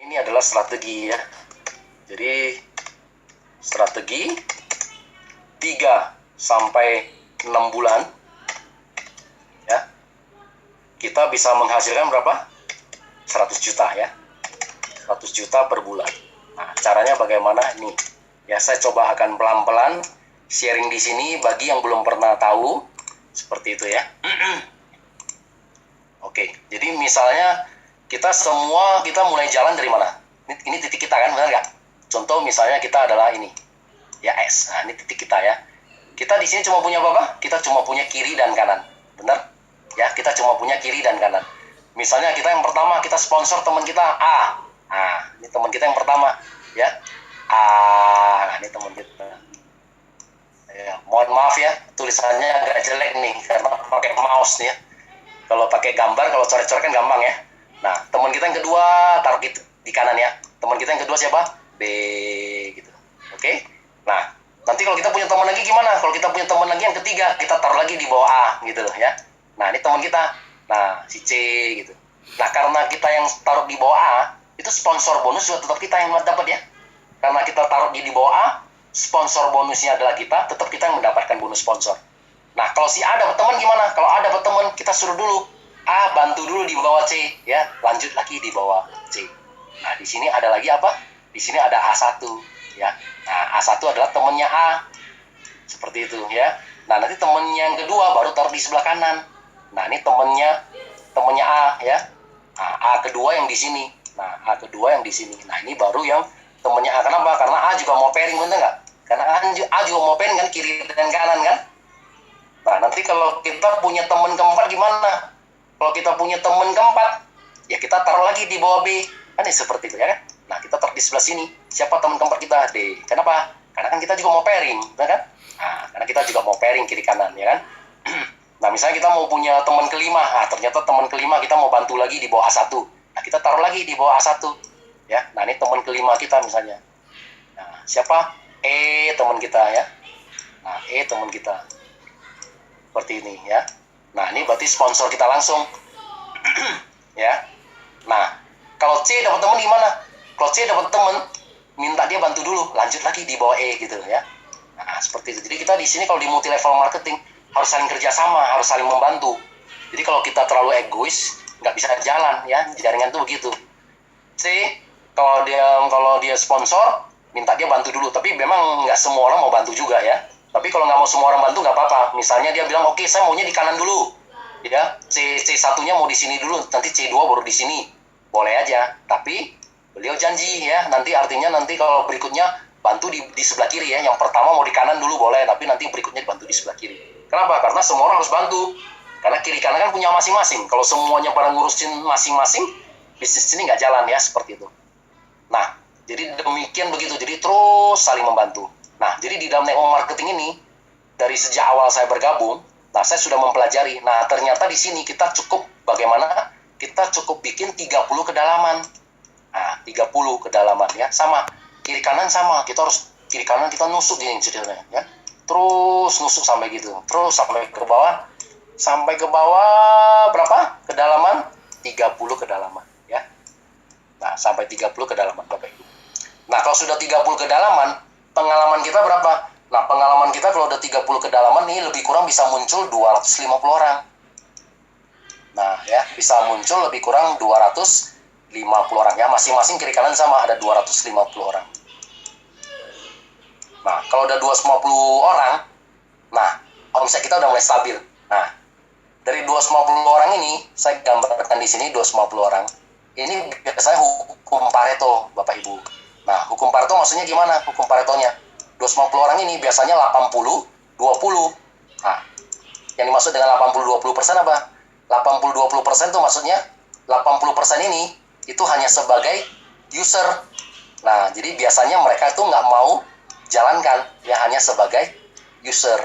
Ini adalah strategi ya. Jadi strategi 3 sampai 6 bulan ya. Kita bisa menghasilkan berapa? 100 juta ya. 100 juta per bulan. Nah, caranya bagaimana nih? Ya, saya coba akan pelan-pelan sharing di sini bagi yang belum pernah tahu seperti itu ya. Oke, jadi misalnya kita mulai jalan dari mana? Ini titik kita kan, benar nggak? Contoh misalnya kita adalah ini, ya S. Nah, ini titik kita ya. Kita di sini cuma punya apa? Kita cuma punya kiri dan kanan, benar? Ya, kita cuma punya kiri dan kanan. Misalnya kita yang pertama, kita sponsor teman kita A. Nah, ini teman kita yang pertama, ya. A, nah, ini teman kita. Ya, mohon maaf ya, tulisannya agak jelek nih, karena pakai mouse nih ya. Kalau pakai gambar, kalau coret-coret kan gampang ya. Nah, teman kita yang kedua taruh di kanan ya. Teman kita yang kedua siapa? B gitu. Oke? Nah, nanti kalau kita punya teman lagi gimana? Kalau kita punya teman lagi yang ketiga, kita taruh lagi di bawah A gitu loh ya. Nah, ini teman kita. Nah, si C gitu. Nah, karena kita yang taruh di bawah A, itu sponsor bonus juga tetap kita yang dapat ya. Karena kita taruh di bawah A, sponsor bonusnya adalah kita, tetap kita yang mendapatkan bonus sponsor. Nah, kalau si A dapat teman gimana? Kalau A dapat teman, kita suruh dulu A bantu dulu di bawah C, ya. Lanjut lagi di bawah C. Nah, di sini ada lagi apa? Di sini ada A1, ya. Nah, A1 adalah temannya A. Seperti itu, ya. Nah, nanti temannya yang kedua baru taruh di sebelah kanan. Nah, ini temannya A, ya. Nah, A kedua yang di sini. Nah, A kedua yang di sini. Nah, ini baru yang temannya A. Kenapa? Karena A juga mau pairing, bener nggak? Karena A juga mau pairing kan, kiri dan kanan kan? Nah, nanti kalau kita punya teman keempat gimana? Kalau kita punya teman keempat, ya kita taruh lagi di bawah B. Kan ya seperti itu ya kan? Nah, kita taruh di sebelah sini. Siapa teman keempat kita? D. Kenapa? Karena kan kita juga mau pairing, benar kan? Nah, karena kita juga mau pairing kiri kanan, ya kan? Nah, misalnya kita mau punya teman kelima. Nah, ternyata teman kelima kita mau bantu lagi di bawah A1. Nah, kita taruh lagi di bawah A1. Ya, nah ini teman kelima kita misalnya. Nah, siapa? E teman kita ya. Nah, E teman kita. Seperti ini ya. Nah, ini berarti sponsor kita langsung. Ya. Nah, kalau C dapat teman gimana? Kalau C dapat teman, minta dia bantu dulu, lanjut lagi di bawah E gitu ya. Nah, seperti itu. Jadi kita di sini kalau di multi level marketing harus saling kerjasama, harus saling membantu. Jadi kalau kita terlalu egois, nggak bisa jalan ya. Jaringan tuh begitu. C, kalau dia sponsor, minta dia bantu dulu. Tapi memang nggak semua orang mau bantu juga ya. Tapi kalau nggak mau semua orang bantu nggak apa-apa. Misalnya dia bilang, oke, saya maunya di kanan dulu. Ya, C1-nya mau di sini dulu, nanti C2 baru di sini. Boleh aja. Tapi beliau janji ya, nanti artinya nanti kalau berikutnya bantu di sebelah kiri ya. Yang pertama mau di kanan dulu boleh, tapi nanti berikutnya dibantu di sebelah kiri. Kenapa? Karena semua orang harus bantu. Karena kiri kanan kan punya masing-masing. Kalau semuanya pada ngurusin masing-masing, bisnis ini nggak jalan ya, seperti itu. Nah, jadi demikian begitu. Jadi terus saling membantu. Nah, jadi di dalam network marketing ini, dari sejak awal saya bergabung, nah saya sudah mempelajari. Nah, ternyata di sini kita cukup bagaimana? Kita cukup bikin 30 kedalaman. Nah, 30 kedalaman ya. Sama, kiri kanan sama. Kita harus, kiri kanan kita nusuk gini ceritanya ya. Terus nusuk sampai gitu. Terus sampai ke bawah. Sampai ke bawah berapa? Kedalaman? 30 kedalaman ya. Nah, sampai 30 kedalaman Bapak Ibu. Nah, kalau sudah 30 kedalaman, pengalaman kita berapa? Nah, pengalaman kita kalau udah 30 kedalaman nih lebih kurang bisa muncul 250 orang. Nah, ya, bisa muncul lebih kurang 250 orang ya. Masing-masing kiri kanan sama, ada 250 orang. Nah, kalau udah 250 orang, nah, omset kita udah mulai stabil. Nah, dari 250 orang ini, saya gambarkan di sini 250 orang. Ini biasanya hukum Pareto, Bapak Ibu. Nah, hukum Pareto maksudnya gimana? Hukum Paretonya 250 orang ini biasanya 80-20. Nah, yang dimaksud dengan 80-20% apa? 80-20% itu maksudnya 80% ini itu hanya sebagai user. Nah, jadi biasanya mereka itu nggak mau jalankan, ya hanya sebagai user.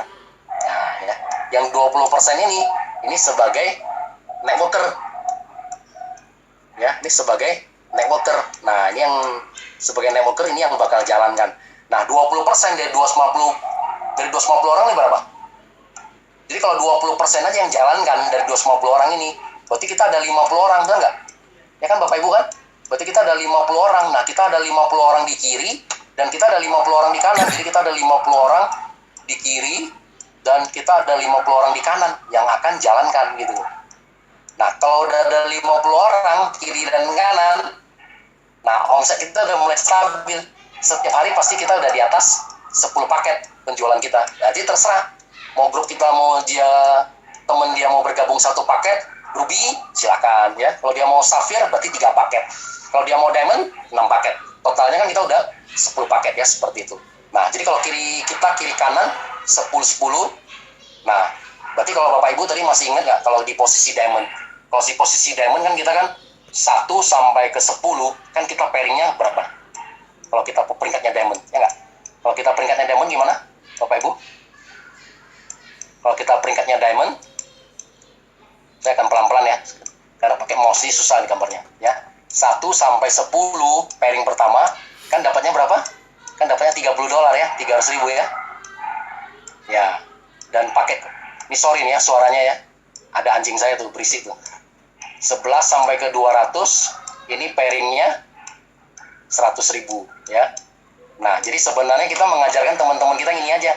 Nah, ya. Yang 20% ini sebagai networker. Ya, ini sebagai networker. Nah, ini yang sebagai networker ini yang bakal jalankan. Nah, 20% dari 250 orang ini berapa? Jadi kalau 20% aja yang jalankan dari 250 orang ini, berarti kita ada 50 orang, benar nggak? Ya kan Bapak Ibu kan? Berarti kita ada 50 orang. Nah, kita ada 50 orang di kiri dan kita ada 50 orang di kanan. Jadi kita ada 50 orang di kiri dan kita ada 50 orang di kanan yang akan jalankan gitu. Nah, kalau udah ada 50 orang kiri dan kanan, nah omset kita udah mulai stabil. Setiap hari pasti kita udah di atas 10 paket penjualan kita. Jadi terserah mau grup kita, mau dia temen dia mau bergabung 1 paket Ruby, silakan ya. Kalau dia mau Sapphire berarti 3 paket. Kalau dia mau Diamond 6 paket. Totalnya kan kita udah 10 paket ya, seperti itu. Nah, jadi kalau kiri kanan 10-10. Nah, berarti kalau Bapak Ibu tadi masih ingat nggak kalau di posisi Diamond? Kalau di posisi Diamond kan kita kan 1 sampai ke 10 kan kita pairingnya berapa? Kalau kita peringkatnya Diamond, ya nggak? Kalau kita peringkatnya Diamond gimana, Bapak Ibu? Kalau kita peringkatnya Diamond, saya akan pelan-pelan ya, karena pakai mouse ini susah di gambarnya. Ya, 1 sampai 10 pairing pertama, kan dapatnya berapa? Kan dapatnya $30 ya, 300.000 ya. Ya, dan pakai, ini sorry nih ya suaranya ya, ada anjing saya tuh berisik tuh. 11 sampai ke 200, ini pairingnya 100.000 ya. Nah, jadi sebenarnya kita mengajarkan teman-teman kita ini aja.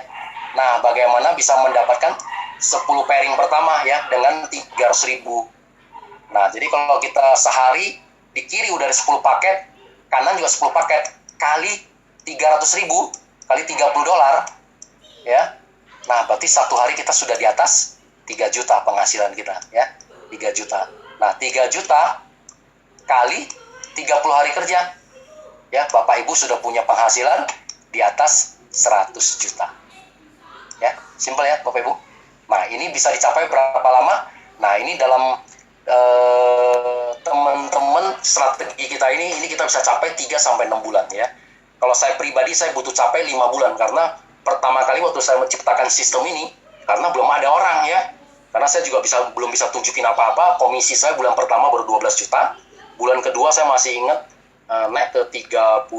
Nah, bagaimana bisa mendapatkan 10 pairing pertama ya dengan 300.000. Nah, jadi kalau kita sehari di kiri udah ada 10 paket, kanan juga 10 paket, kali 300.000 kali $30 ya. Nah, berarti satu hari kita sudah di atas 3 juta penghasilan kita ya. 3 juta. Nah, 3 juta kali 30 hari kerja. Ya, Bapak Ibu sudah punya penghasilan di atas 100 juta. Ya, simpel ya Bapak Ibu. Nah, ini bisa dicapai berapa lama? Nah, ini dalam teman-teman strategi kita ini kita bisa capai 3 sampai 6 bulan ya. Kalau saya pribadi saya butuh capai 5 bulan karena pertama kali waktu saya menciptakan sistem ini karena belum ada orang ya. Karena saya juga belum bisa tunjukin apa-apa. Komisi saya bulan pertama baru 12 juta. Bulan kedua saya masih ingat naik ke 32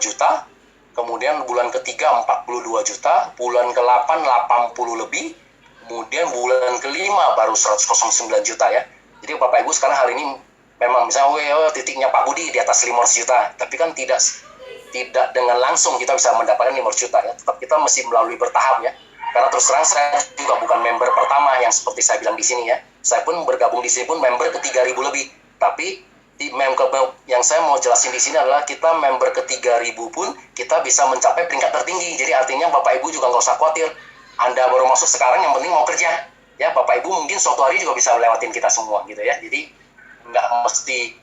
juta. Kemudian bulan ketiga 42 juta, bulan ke-8 80 lebih, kemudian bulan ke-5 baru 109 juta ya. Jadi Bapak Ibu sekarang hari ini memang misalnya titiknya Pak Budi di atas 500 juta, tapi kan tidak dengan langsung kita bisa mendapatkan 500 juta ya. Tetap kita mesti melalui bertahap ya. Karena terus terang saya juga bukan member pertama yang seperti saya bilang di sini ya. Saya pun bergabung di sini pun member ke 3.000 lebih. Tapi yang saya mau jelasin di sini adalah kita member ke 3.000 pun kita bisa mencapai peringkat tertinggi. Jadi artinya Bapak Ibu juga nggak usah khawatir. Anda baru masuk sekarang, yang penting mau kerja. Ya, Bapak Ibu mungkin suatu hari juga bisa lewatin kita semua gitu ya. Jadi nggak mesti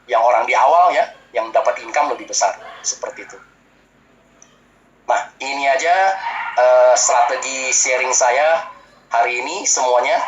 yang orang di awal ya, yang dapat income lebih besar. Seperti itu. Nah, ini aja strategi sharing saya hari ini semuanya.